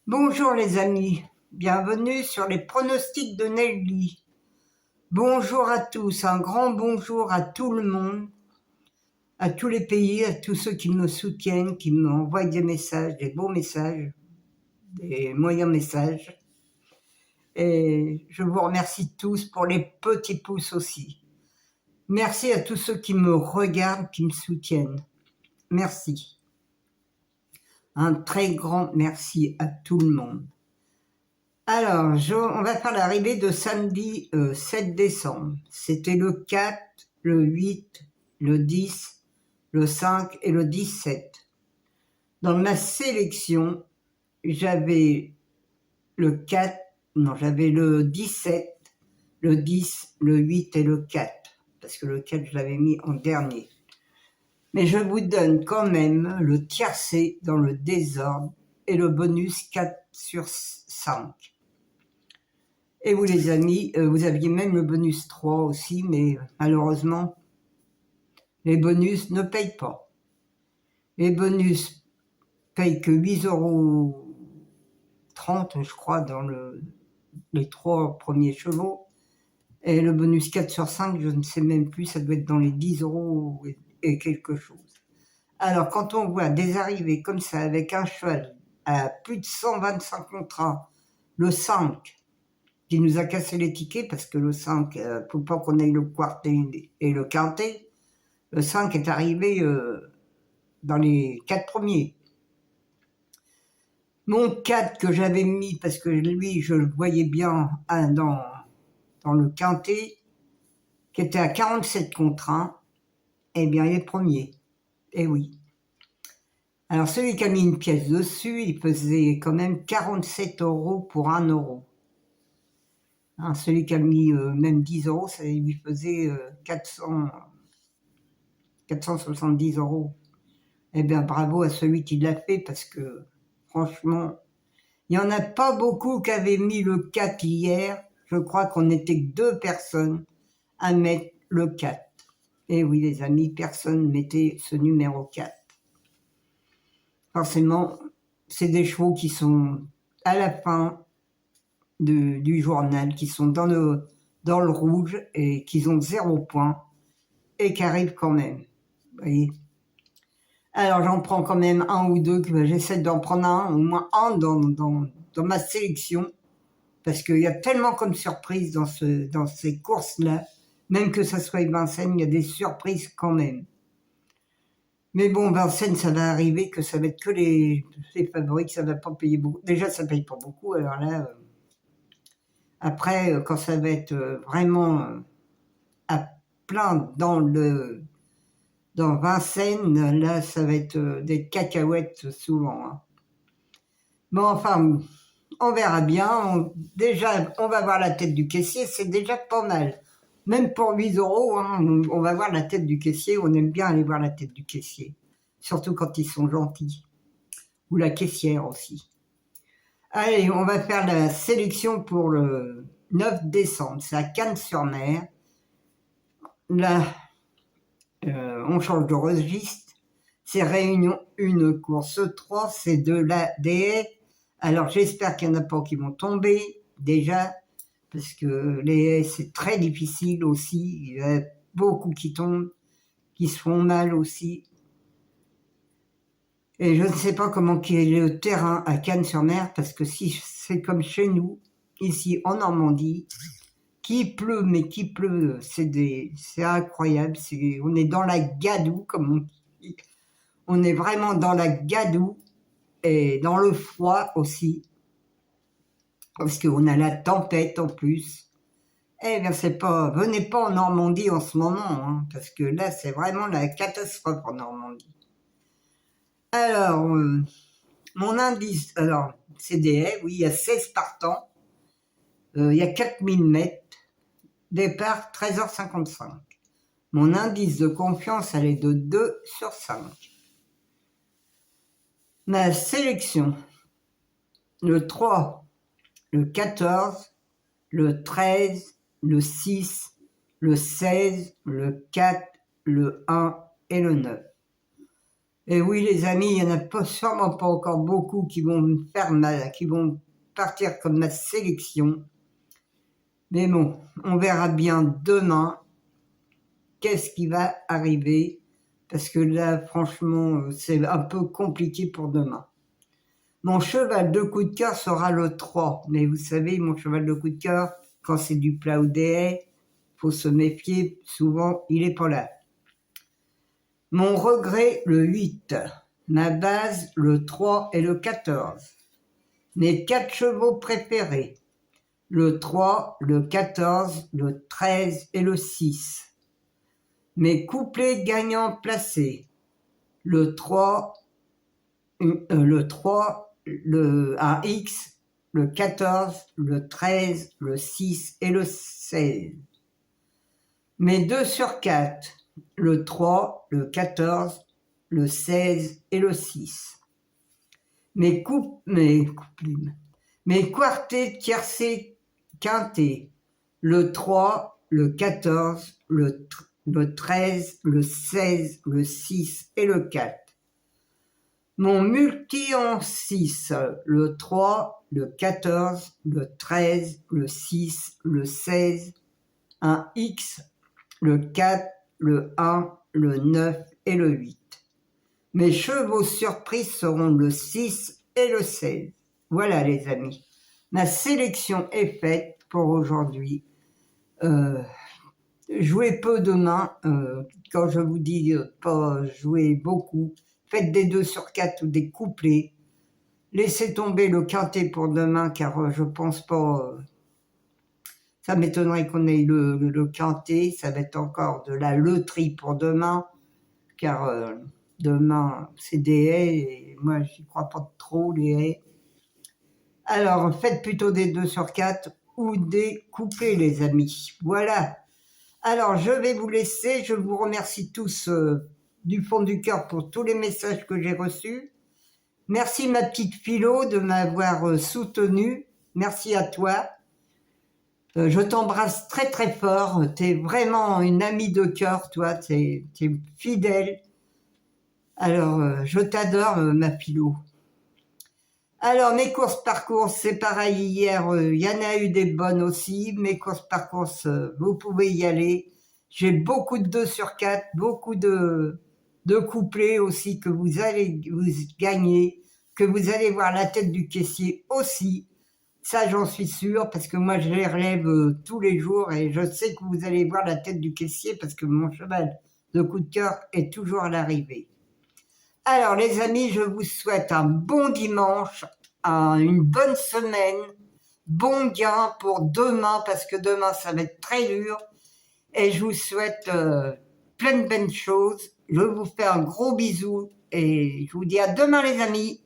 Bonjour les amis, bienvenue sur les pronostics de Nelly. Bonjour à tous, un grand bonjour à tout le monde, à tous les pays, à tous ceux qui me soutiennent, qui m'envoient des messages, des beaux messages, des moyens messages. Et je vous remercie tous pour les petits pouces aussi. Merci à tous ceux qui me regardent, qui me soutiennent. Merci. Un très grand merci à tout le monde. Alors, on va faire l'arrivée de samedi 7 décembre. C'était le 4, le 8, le 10, le 5 et le 17. Dans ma sélection, j'avais j'avais le 17, le 10, le 8 et le 4. Parce que le 4, je l'avais mis en dernier. Mais je vous donne quand même le tiercé dans le désordre et le bonus 4 sur 5. Et vous les amis, vous aviez même le bonus 3 aussi, mais malheureusement, les bonus ne payent pas. Les bonus payent que 8,30 €, je crois, dans les 3 premiers chevaux. Et le bonus 4 sur 5, je ne sais même plus, ça doit être dans les 10 € et quelque chose. Alors, quand on voit des arrivées comme ça, avec un cheval à plus de 125 contrats, le 5, qui nous a cassé les tickets, parce que le 5, faut pas qu'on ait le quartet et le quintet. Le 5 est arrivé dans les 4 premiers. Mon 4 que j'avais mis, parce que lui, je le voyais bien dans le quintet, qui était à 47 contre 1, eh bien, il est premier. Eh oui. Alors, celui qui a mis une pièce dessus, il faisait quand même 47 € pour 1 €. Hein, celui qui a mis même 10 €, ça lui faisait 470 €. Eh bien, bravo à celui qui l'a fait, parce que, franchement, il n'y en a pas beaucoup qui avaient mis le 4 hier. Je crois qu'on n'était que 2 personnes à mettre le 4. Et oui, les amis, personne mettait ce numéro 4. Forcément, c'est des chevaux qui sont à la fin du journal, qui sont dans le rouge et qui ont 0 point et qui arrivent quand même. Vous voyez. Alors j'en prends quand même un ou deux, j'essaie d'en prendre un, au moins un dans ma sélection, parce qu'il y a tellement comme surprise dans ces courses-là, même que ça soit Vincennes, il y a des surprises quand même. Mais bon, Vincennes, ça va arriver, que ça va être que les favoris, que ça va pas payer beaucoup. Déjà, ça paye pas beaucoup, alors là, après, quand ça va être vraiment à plein dans Vincennes, là, ça va être des cacahuètes souvent. Hein. Bon, enfin, on verra bien. Déjà, on va voir la tête du caissier, c'est déjà pas mal. Même pour 8 €, hein, on va voir la tête du caissier. On aime bien aller voir la tête du caissier. Surtout quand ils sont gentils. Ou la caissière aussi. Allez, on va faire la sélection pour le 9 décembre. C'est à Cannes-sur-Mer. Là, on change de registre. C'est Réunion 1, course 3, c'est de la DE. Alors j'espère qu'il n'y en a pas qui vont tomber, déjà, parce que les haies, c'est très difficile aussi. Il y a beaucoup qui tombent, qui se font mal aussi. Et je ne sais pas comment est le terrain à Cannes-sur-Mer, parce que si c'est comme chez nous, ici en Normandie, qui pleut, mais qui pleut, c'est incroyable. On est dans la gadoue, comme on dit. On est vraiment dans la gadoue et dans le froid aussi, parce qu'on a la tempête en plus. Eh bien, venez pas en Normandie en ce moment, hein, parce que là, c'est vraiment la catastrophe en Normandie. Alors, mon indice, alors, c'est des haies, oui, il y a 16 partants, il y a 4000 mètres, départ 13h55. Mon indice de confiance, elle est de 2 sur 5. Ma sélection, le 3, le 14, le 13, le 6, le 16, le 4, le 1 et le 9. Et oui, les amis, il n'y en a pas, sûrement pas encore beaucoup qui vont me faire mal, qui vont partir comme ma sélection. Mais bon, on verra bien demain qu'est-ce qui va arriver. Parce que là, franchement, c'est un peu compliqué pour demain. Mon cheval de coup de cœur sera le 3. Mais vous savez, mon cheval de coup de cœur, quand c'est du plat ou des haies, faut se méfier, souvent, il est pas là. Mon regret, le 8. Ma base, le 3 et le 14. Mes 4 chevaux préférés, le 3, le 14, le 13 et le 6. Mes couplets gagnants placés, le 3, un X, le 14, le 13, le 6 et le 16. Mes 2 sur 4, le 3, le 14, le 16 et le 6. Mes quartés tiercés quintés, le 3, le 14, le 13, le 16, le 6 et le 4. Mon multi en 6, le 3, le 14, le 13, le 6, le 16, un X, le 4, le 1, le 9 et le 8. Mes chevaux surprises seront le 6 et le 16. Voilà les amis, ma sélection est faite pour aujourd'hui. Jouez peu demain, quand je vous dis pas jouer beaucoup, faites des 2 sur 4 ou des couplets. Laissez tomber le quintet pour demain car je pense pas... ça m'étonnerait qu'on ait le quintet, ça va être encore de la loterie pour demain car demain c'est des haies et moi j'y crois pas trop les haies. Alors faites plutôt des 2 sur 4 ou des couplets les amis. Voilà. Alors je vais vous laisser, je vous remercie tous du fond du cœur pour tous les messages que j'ai reçus. Merci ma petite Philo de m'avoir soutenu. Merci à toi. Je t'embrasse très très fort. T'es vraiment une amie de cœur, toi. T'es fidèle. Alors, je t'adore, ma Philo. Alors, mes courses par course, c'est pareil hier. Il y en a eu des bonnes aussi. Mes courses par course, vous pouvez y aller. J'ai beaucoup de 2 sur 4, beaucoup de couplets aussi que vous allez vous gagner, que vous allez voir la tête du caissier aussi. Ça, j'en suis sûre, parce que moi, je les relève tous les jours et je sais que vous allez voir la tête du caissier parce que mon cheval de coup de cœur est toujours à l'arrivée. Alors, les amis, je vous souhaite un bon dimanche, une bonne semaine, bon gain pour demain, parce que demain, ça va être très dur. Et je vous souhaite plein de bonnes choses. Je vous fais un gros bisou et je vous dis à demain, les amis.